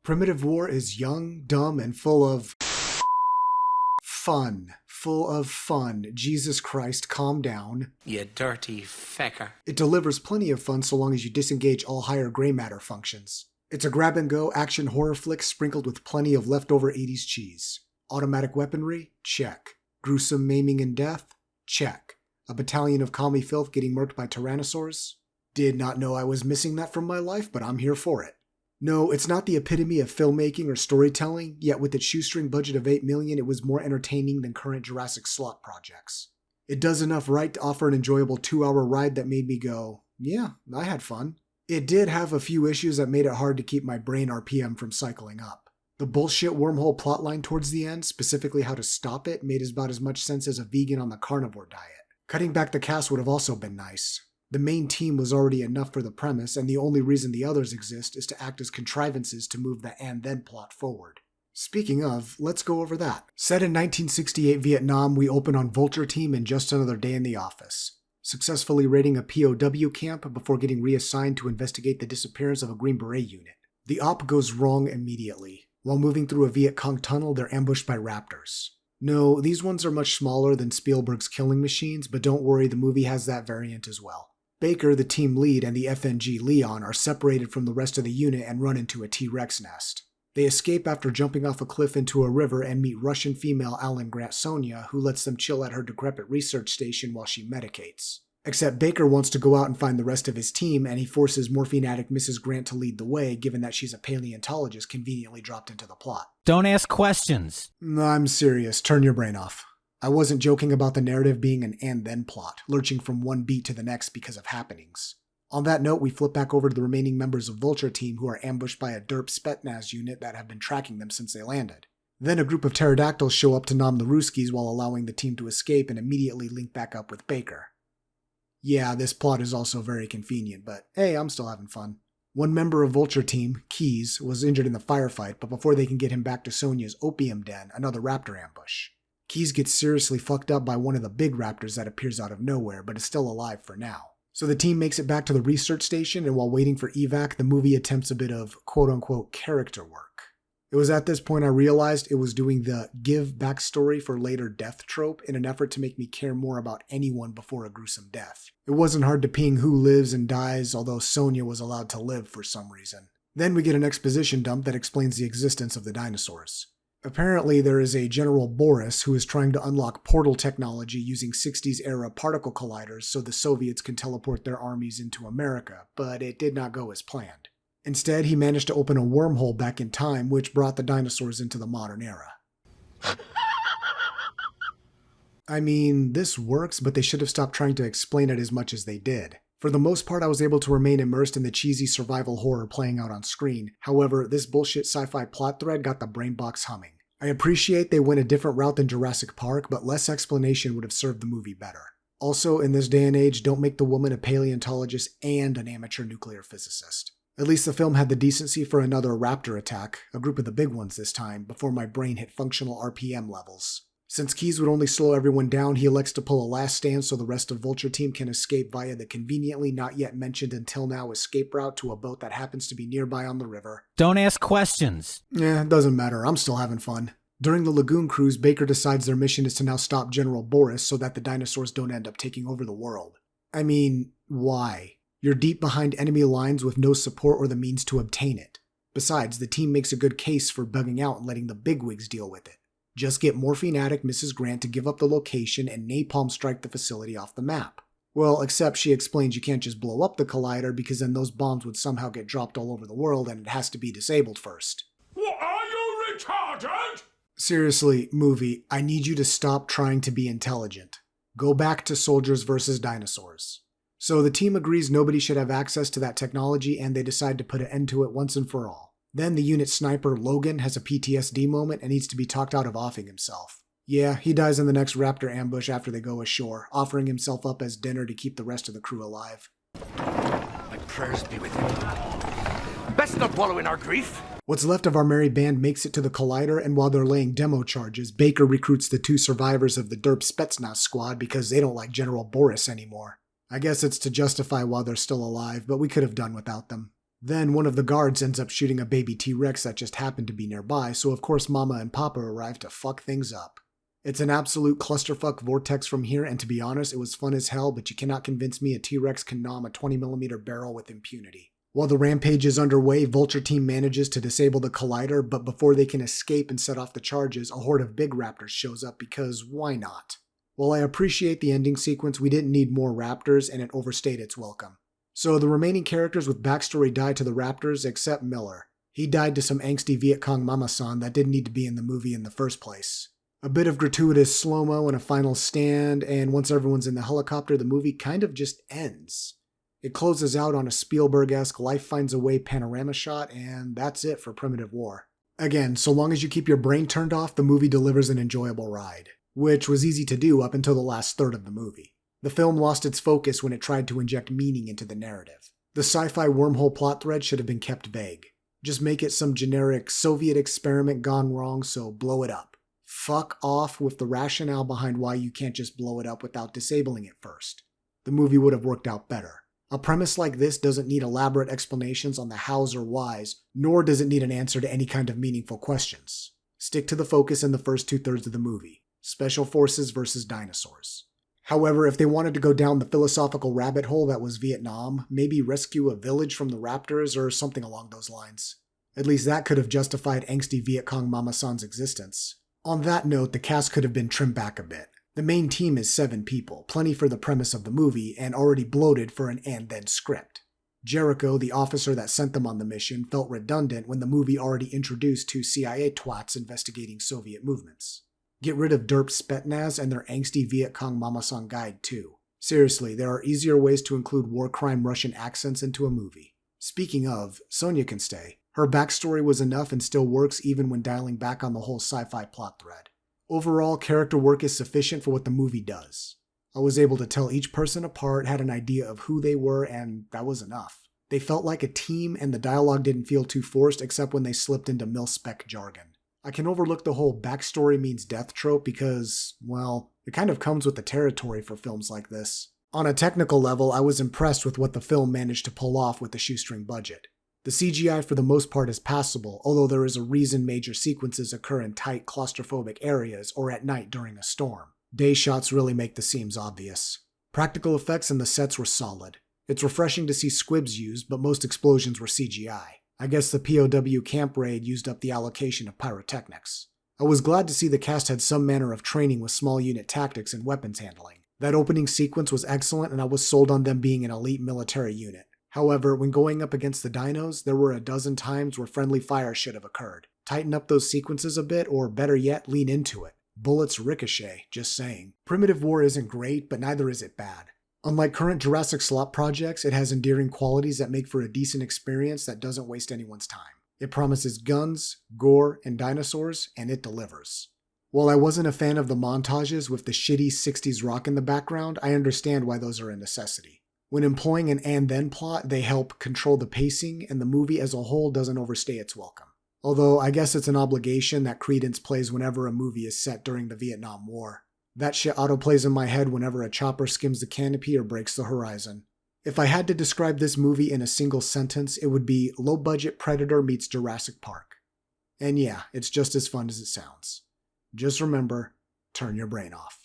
Primitive War is young, dumb, and full of fun. Full of fun. Jesus Christ, calm down. You dirty fecker. It delivers plenty of fun so long as you disengage all higher gray matter functions. It's a grab-and-go action horror flick sprinkled with plenty of leftover 80s cheese. Automatic weaponry? Check. Gruesome maiming and death? Check. A battalion of commie filth getting murked by tyrannosaurs? Did not know I was missing that from my life, but I'm here for it. No, it's not the epitome of filmmaking or storytelling, yet with its shoestring budget of $8 million, it was more entertaining than current Jurassic Slop projects. It does enough right to offer an enjoyable 2-hour ride that made me go, yeah, I had fun. It did have a few issues that made it hard to keep my brain RPM from cycling up. The bullshit wormhole plotline towards the end, specifically how to stop it, made about as much sense as a vegan on the carnivore diet. Cutting back the cast would have also been nice. The main team was already enough for the premise, and the only reason the others exist is to act as contrivances to move the and then plot forward. Speaking of, let's go over that. Set in 1968 Vietnam, we open on Vulture Team in just another day in the office, successfully raiding a POW camp before getting reassigned to investigate the disappearance of a Green Beret unit. The op goes wrong immediately. While moving through a Viet Cong tunnel, they're ambushed by raptors. No, these ones are much smaller than Spielberg's killing machines, but don't worry, the movie has that variant as well. Baker, the team lead, and the FNG Leon are separated from the rest of the unit and run into a T-Rex nest. They escape after jumping off a cliff into a river and meet Russian female Alan Grant Sonia, who lets them chill at her decrepit research station while she medicates. Except Baker wants to go out and find the rest of his team, and he forces morphine addict Mrs. Grant to lead the way, given that she's a paleontologist conveniently dropped into the plot. Don't ask questions. I'm serious. Turn your brain off. I wasn't joking about the narrative being an and-then plot, lurching from one beat to the next because of happenings. On that note, we flip back over to the remaining members of Vulture Team who are ambushed by a derp Spetsnaz unit that have been tracking them since they landed. Then a group of pterodactyls show up to nom the Ruskies while allowing the team to escape and immediately link back up with Baker. Yeah, this plot is also very convenient, but hey, I'm still having fun. One member of Vulture Team, Keys, was injured in the firefight, but before they can get him back to Sonia's opium den, another raptor ambush. Keys gets seriously fucked up by one of the big raptors that appears out of nowhere, but is still alive for now. So the team makes it back to the research station, and while waiting for evac, the movie attempts a bit of quote-unquote character work. It was at this point I realized it was doing the give backstory for later death trope in an effort to make me care more about anyone before a gruesome death. It wasn't hard to ping who lives and dies, although Sonia was allowed to live for some reason. Then we get an exposition dump that explains the existence of the dinosaurs. Apparently, there is a General Boris who is trying to unlock portal technology using 60s-era particle colliders so the Soviets can teleport their armies into America, but it did not go as planned. Instead, he managed to open a wormhole back in time, which brought the dinosaurs into the modern era. I mean, this works, but they should have stopped trying to explain it as much as they did. For the most part, I was able to remain immersed in the cheesy survival horror playing out on screen. However, this bullshit sci-fi plot thread got the brain box humming. I appreciate they went a different route than Jurassic Park, but less explanation would have served the movie better. Also, in this day and age, don't make the woman a paleontologist and an amateur nuclear physicist. At least the film had the decency for another raptor attack, a group of the big ones this time, before my brain hit functional RPM levels. Since Keys would only slow everyone down, he elects to pull a last stand so the rest of Vulture Team can escape via the conveniently not yet mentioned until now escape route to a boat that happens to be nearby on the river. Don't ask questions. It doesn't matter. I'm still having fun. During the Lagoon cruise, Baker decides their mission is to now stop General Boris so that the dinosaurs don't end up taking over the world. I mean, why? You're deep behind enemy lines with no support or the means to obtain it. Besides, the team makes a good case for bugging out and letting the bigwigs deal with it. Just get morphine addict Mrs. Grant to give up the location and napalm strike the facility off the map. Well, except she explains you can't just blow up the collider because then those bombs would somehow get dropped all over the world and it has to be disabled first. What, are you retarded? Seriously, movie, I need you to stop trying to be intelligent. Go back to Soldiers vs. Dinosaurs. So the team agrees nobody should have access to that technology and they decide to put an end to it once and for all. Then the unit sniper, Logan, has a PTSD moment and needs to be talked out of offing himself. Yeah, he dies in the next raptor ambush after they go ashore, offering himself up as dinner to keep the rest of the crew alive. My prayers be with him. Best not wallow in our grief. What's left of our merry band makes it to the collider, and while they're laying demo charges, Baker recruits the 2 survivors of the derp Spetsnaz squad because they don't like General Boris anymore. I guess it's to justify why they're still alive, but we could have done without them. Then one of the guards ends up shooting a baby T-Rex that just happened to be nearby, so of course Mama and Papa arrive to fuck things up. It's an absolute clusterfuck vortex from here, and to be honest, it was fun as hell, but you cannot convince me a T-Rex can nom a 20mm barrel with impunity. While the rampage is underway, Vulture Team manages to disable the collider, but before they can escape and set off the charges, a horde of big raptors shows up because why not? While I appreciate the ending sequence, we didn't need more raptors, and it overstayed its welcome. So the remaining characters with backstory died to the raptors, except Miller. He died to some angsty Viet Cong mama-san that didn't need to be in the movie in the first place. A bit of gratuitous slow-mo and a final stand, and once everyone's in the helicopter, the movie kind of just ends. It closes out on a Spielberg-esque life finds a way panorama shot, and that's it for Primitive War. Again, so long as you keep your brain turned off, the movie delivers an enjoyable ride, which was easy to do up until the last third of the movie. The film lost its focus when it tried to inject meaning into the narrative. The sci-fi wormhole plot thread should have been kept vague. Just make it some generic Soviet experiment gone wrong, so blow it up. Fuck off with the rationale behind why you can't just blow it up without disabling it first. The movie would have worked out better. A premise like this doesn't need elaborate explanations on the hows or whys, nor does it need an answer to any kind of meaningful questions. Stick to the focus in the first 2/3 of the movie. Special Forces versus Dinosaurs. However, if they wanted to go down the philosophical rabbit hole that was Vietnam, maybe rescue a village from the raptors or something along those lines. At least that could have justified angsty Viet Cong Mama-san's existence. On that note, the cast could have been trimmed back a bit. The main team is 7 people, plenty for the premise of the movie, and already bloated for an and-then script. Jericho, the officer that sent them on the mission, felt redundant when the movie already introduced 2 CIA twats investigating Soviet movements. Get rid of Derp Spetsnaz and their angsty Viet Cong Mama-san guide too. Seriously, there are easier ways to include war crime Russian accents into a movie. Speaking of, Sonya can stay. Her backstory was enough and still works even when dialing back on the whole sci-fi plot thread. Overall, character work is sufficient for what the movie does. I was able to tell each person apart, had an idea of who they were, and that was enough. They felt like a team, and the dialogue didn't feel too forced except when they slipped into mil-spec jargon. I can overlook the whole backstory means death trope because, well, it kind of comes with the territory for films like this. On a technical level, I was impressed with what the film managed to pull off with the shoestring budget. The CGI for the most part is passable, although there is a reason major sequences occur in tight, claustrophobic areas or at night during a storm. Day shots really make the seams obvious. Practical effects and the sets were solid. It's refreshing to see squibs used, but most explosions were CGI. I guess the POW camp raid used up the allocation of pyrotechnics. I was glad to see the cast had some manner of training with small unit tactics and weapons handling. That opening sequence was excellent, and I was sold on them being an elite military unit. However, when going up against the dinos, there were a dozen times where friendly fire should have occurred. Tighten up those sequences a bit, or better yet, lean into it. Bullets ricochet, just saying. Primitive War isn't great, but neither is it bad. Unlike current Jurassic Slop projects, it has endearing qualities that make for a decent experience that doesn't waste anyone's time. It promises guns, gore, and dinosaurs, and it delivers. While I wasn't a fan of the montages with the shitty 60s rock in the background, I understand why those are a necessity. When employing an and-then plot, they help control the pacing, and the movie as a whole doesn't overstay its welcome. Although, I guess it's an obligation that credence plays whenever a movie is set during the Vietnam War. That shit autoplays in my head whenever a chopper skims the canopy or breaks the horizon. If I had to describe this movie in a single sentence, it would be low-budget Predator meets Jurassic Park. And yeah, it's just as fun as it sounds. Just remember, turn your brain off.